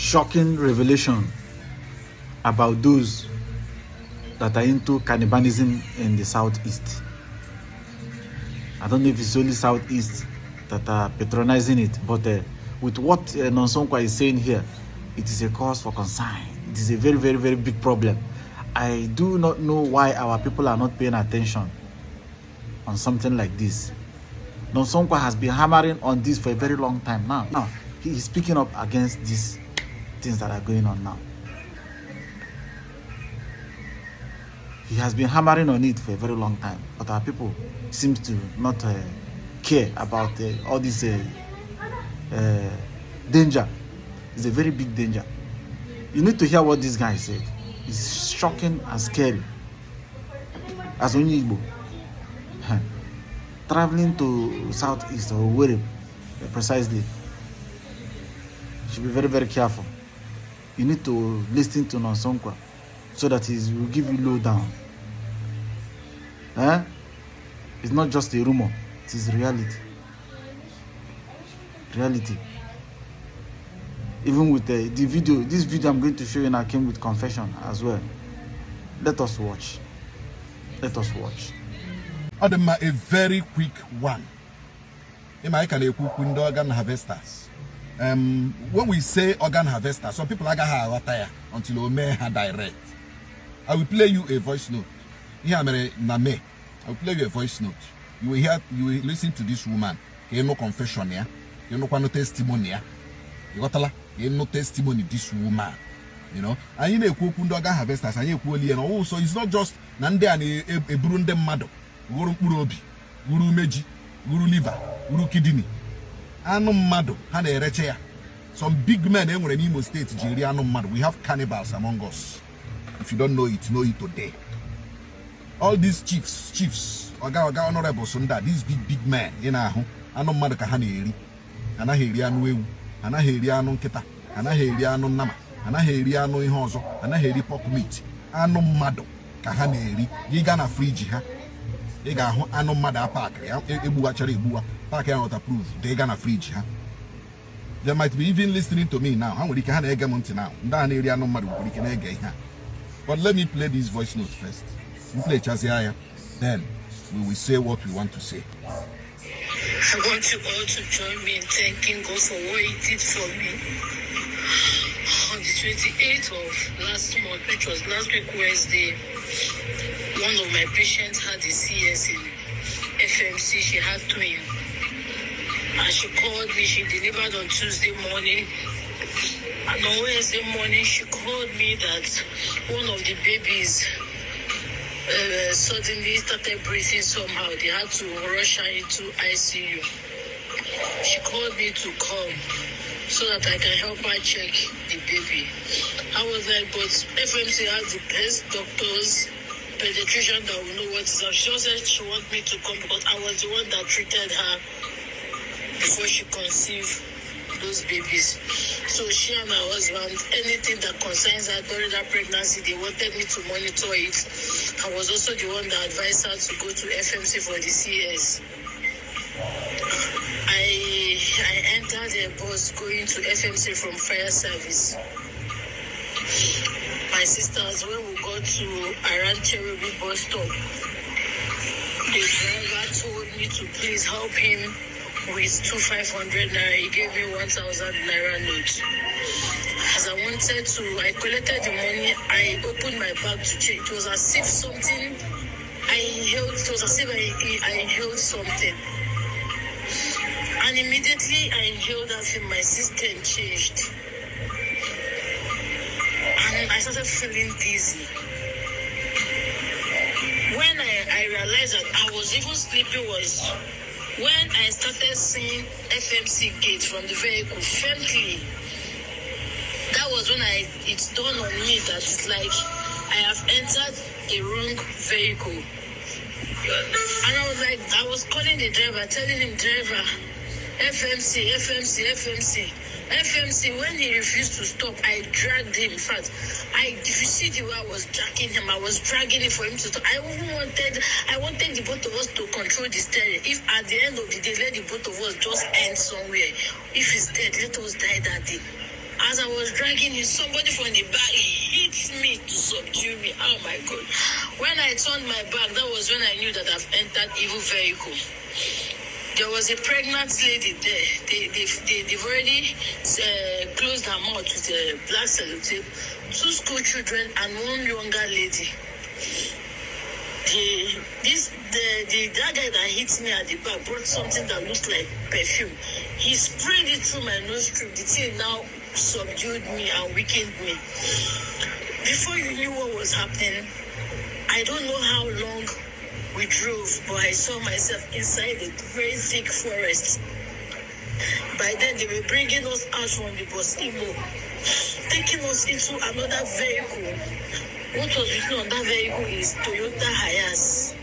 shocking revelation about those that are into cannibalism in the southeast. I don't know if it's only southeast that are patronizing it, but with what Nonsonkwa is saying here, it is a cause for concern. It is a very, very, very big problem. I do not know why our people are not paying attention on something like this. Nonsonkwa has been hammering on this for a very long time now. Now, he is speaking up against these things that are going on now. He has been hammering on it for a very long time, but our people seem to not care about all this danger. It's a very big danger. You need to hear what this guy said. It's shocking and scary. As only Igbo, traveling to southeast or wherever, precisely, you should be very, very careful. You need to listen to Nonsonkwa so that he will give you low down. It's not just a rumor, it is reality. Reality. Even with the video, this video I'm going to show you now came with confession as well. Let us watch. Let us watch. A very quick one. Organ harvesters. When we say organ harvester, some people are going to until we may have direct. I will play you a voice note. I will play you a voice note. You will listen to this woman. You no confession here. You no testimony here. You got no testimony this woman. You know, and you know organ harvesters and you also it's not just nande and a brunde mado, guru urobi, guru meji, guru liver, guru kidney. Ano mado, hana erecheya. Some big men in IMO state, Jiriano mad. We have cannibals among us. If you don't know it today. All these chiefs, Oga Honorable Sunda, these big men, ano mad ka hana eri. Ana heri anu ewu, ana heri anu nketa, ana heri anu nama, ana heri anu ihe ozo, ana heri pork meat. Ano mado ka hana eri. Giga na fridge ha. Ega ho ano mad apak, ebu achare ebuwa. Park not approved. They gonna fridge, huh? They might be even listening to me now. How will you can egg now? Area no matter we can egg. But let me play this voice note first. We play Chaziaya. Then we will say what we want to say. I want you all to join me in thanking God for what He did for me. On the 28th of last month, which was last week Wednesday, one of my patients had a CS in FMC. She had twin. And she called me. She delivered on Tuesday morning. And on Wednesday morning, she called me that one of the babies suddenly started breathing somehow. They had to rush her into ICU. She called me to come so that I can help her check the baby. I was like, but FMC has the best doctors, pediatrician that will know what is up. She also said she wanted me to come because I was the one that treated her before she conceived those babies. So she and my husband, anything that concerns her during that pregnancy, they wanted me to monitor it. I was also the one that advised her to go to FMC for the CS. I entered the bus going to FMC from fire service. My sisters, when we got to around Cherubi bus stop, the driver told me to please help him with 500 naira. He gave me 1,000 naira note. As I collected the money, I opened my bag to check. It was as if something I inhaled something. And immediately I inhaled that thing, my system changed. And I started feeling dizzy. When I realized that I was even sleeping was when I started seeing FMC gate from the vehicle faintly. That was when it dawned on me that it's like I have entered a wrong vehicle. And I was calling the driver, telling him, driver, FMC. When he refused to stop, I dragged him. In fact, if you see the way I was dragging him, I was dragging him for him to stop. I wanted the both of us to control the steering. If at the end of the day, let the both of us just end somewhere. If he's dead, let us die that day. As I was dragging him, somebody from the back hit me to subdue me. Oh my God. When I turned my back, that was when I knew that I've entered evil vehicle. There was a pregnant lady there. They've already closed her mouth with a black sellotape. 2 school children and 1 younger lady. That guy that hit me at the back brought something that looked like perfume. He sprayed it through my nostril. The thing now subdued me and weakened me. Before you knew what was happening, I don't know how long we drove, but I saw myself inside a very thick forest. By then, they were bringing us out from the bus, IMO, taking us into another vehicle. What was written on that vehicle is Toyota Hiace.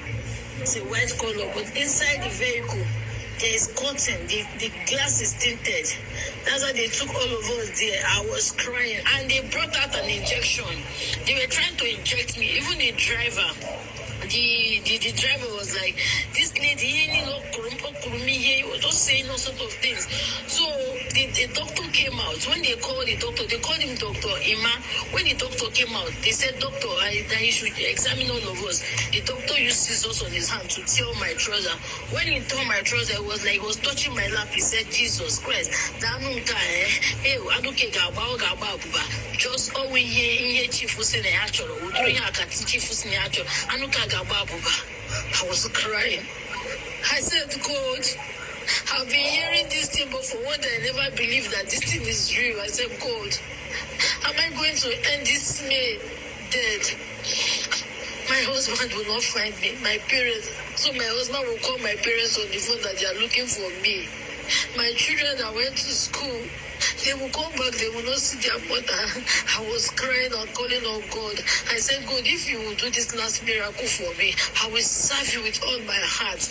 It's a white color, but inside the vehicle, there is curtain. The glass is tinted. That's why they took all of us there. I was crying, and they brought out an injection. They were trying to inject me. Even the driver. The driver was like, this lady, he was just saying all sorts of things. So the doctor came out. When they called the doctor, they called him Dr. Ima. When the doctor came out, they said, doctor, that he should examine all of us. The doctor used scissors on his hand to tear my trouser. When he tore my trouser, it was like he was touching my lap. He said, Jesus Christ, just all we hear chief was in the actual, I was crying. I said, God, I've been hearing this thing, but for one day I never believed that this thing is real. I said, God, am I going to end this May dead? My husband will not find me, my parents. So my husband will call my parents on the phone that they are looking for me. My children that went to school, they will come back, they will not see their mother. I was crying and calling on God. I said, God, if you will do this last miracle for me, I will serve you with all my heart.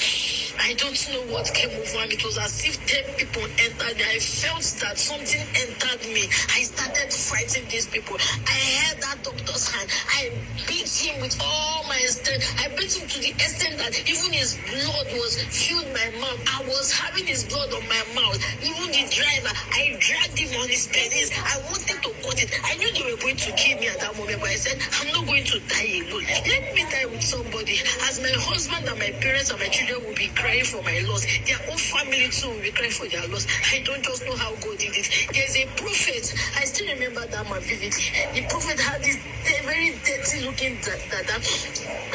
I don't know what came over me. It was as if 10 people entered me. I felt that something entered me. I started fighting these people. I held that doctor's hand. I beat him with all my strength. I beat him to the extent that even his blood was filled my mouth. I was having his blood on my mouth. Even the driver, I dragged him on his penis. I wanted to cut it. I knew they were going to kill me at that moment, but I said, I'm not going to die alone. Let me die with somebody. As my husband and my parents and my children will be crying for my loss, their own family too will be crying for their loss. I don't just know how God did it. There's a prophet. I still remember that man vividly. The prophet had this very dirty looking dada.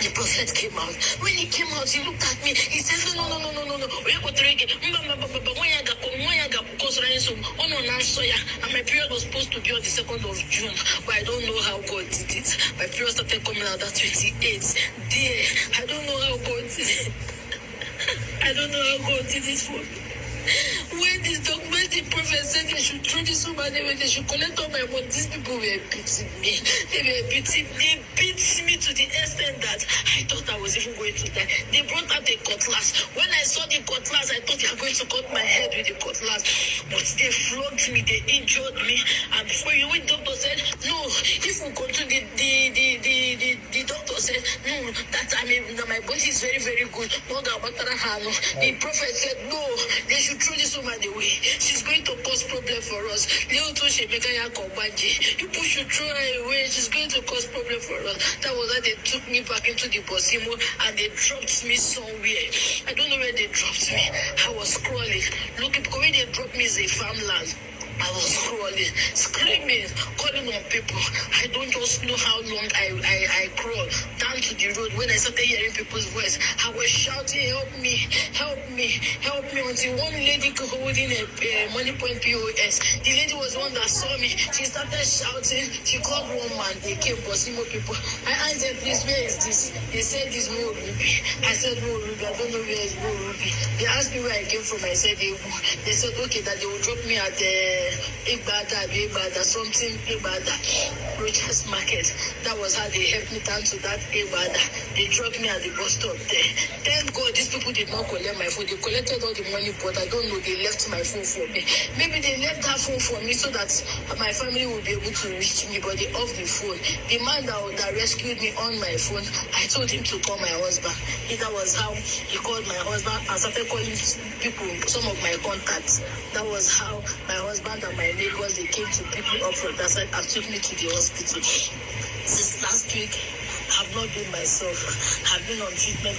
The prophet came out. When he came out, he looked at me. He said, no. And my period was supposed to be on the 2nd of June, but I don't know how God did it. My period started coming out at 28th. Dear, I don't know how God did it. I don't know how God did it for me. When the prophet said they should throw this woman away, they should collect all my money, these people were beating me. They beat me to the extent that I thought I was even going to die. They brought out a cutlass. When I saw the cutlass, I thought they were going to cut my head with the cutlass. But they flogged me, they injured me. And before you went, the doctor said, no, if we continue, the doctor said, no, that my body is very, very good. The prophet said, no, they should throw this woman away. She's going to cause problem for us. You should throw her away. She's going to cause problem for us. That was why they took me back into the Bosimo and they dropped me somewhere. I don't know where they dropped me. I was crawling. Look, because where they dropped me is a farmland. I was crawling, screaming, calling on people. I don't just know how long I crawled down to the road. When I started hearing people's voice, I was shouting, help me, help me, help me, until one lady holding a money point POS. The lady was the one that saw me. She started shouting. She called one man. They came, Bosimo people. I asked them, please, where is this? They said, this Mo Ruby. I said, Mo Ruby. I don't know where is Mo Ruby. They asked me where I came from. I said, they said, okay, that they will drop me at the Igbada, something Igbada, Rochas Market. That was how they helped me down to that Igbada. They dropped me at the bus stop there. Thank God these people did not collect my phone. They collected all the money, but I don't know, they left my phone for me. Maybe they left that phone for me so that my family will be able to reach me, but they off the phone. The man that rescued me on my phone, I told him to call my husband. That was how he called my husband and started calling people, some of my contacts. That was how my husband and my neighbors, they came to pick me up from that side and took me to the hospital. Since last week, I've not been myself. I've been on treatment.